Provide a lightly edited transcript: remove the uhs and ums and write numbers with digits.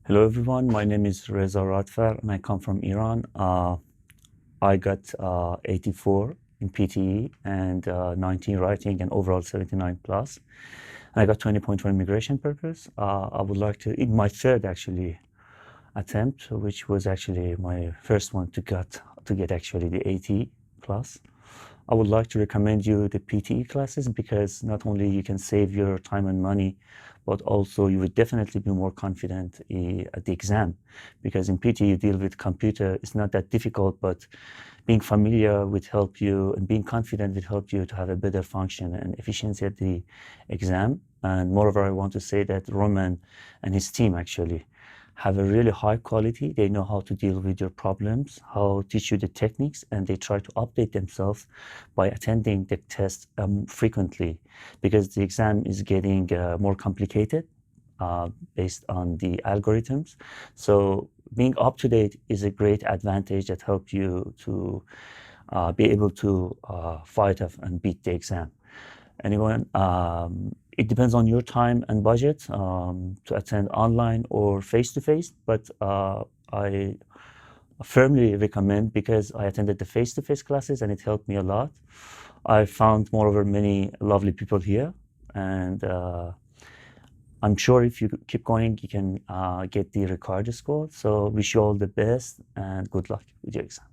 Hello everyone, my name is Reza and I come from Iran. I got 84 in PTE and 19 writing and overall 79 plus. And I got 20 points for immigration purpose. I would like to, in my third actually attempt, which was actually my first one to get actually the 80 plus. I would like to recommend you the PTE classes because not only you can save your time and money, but also you would definitely be more confident at the exam. Because in PTE you deal with computer, it's not that difficult, but being familiar would help you and being confident would help you to have a better function and efficiency at the exam. And moreover, I want to say that Roman and his team actually have a really high quality. They know how to deal with your problems, how to teach you the techniques, and they try to update themselves by attending the test frequently because the exam is getting more complicated based on the algorithms. So being up to date is a great advantage that helps you to be able to fight off and beat the exam. Anyone, it depends on your time and budget to attend online or face-to-face, but I firmly recommend because I attended the face-to-face classes and it helped me a lot. I found moreover many lovely people here, and I'm sure if you keep going, you can get the required score. So wish you all the best and good luck with your exam.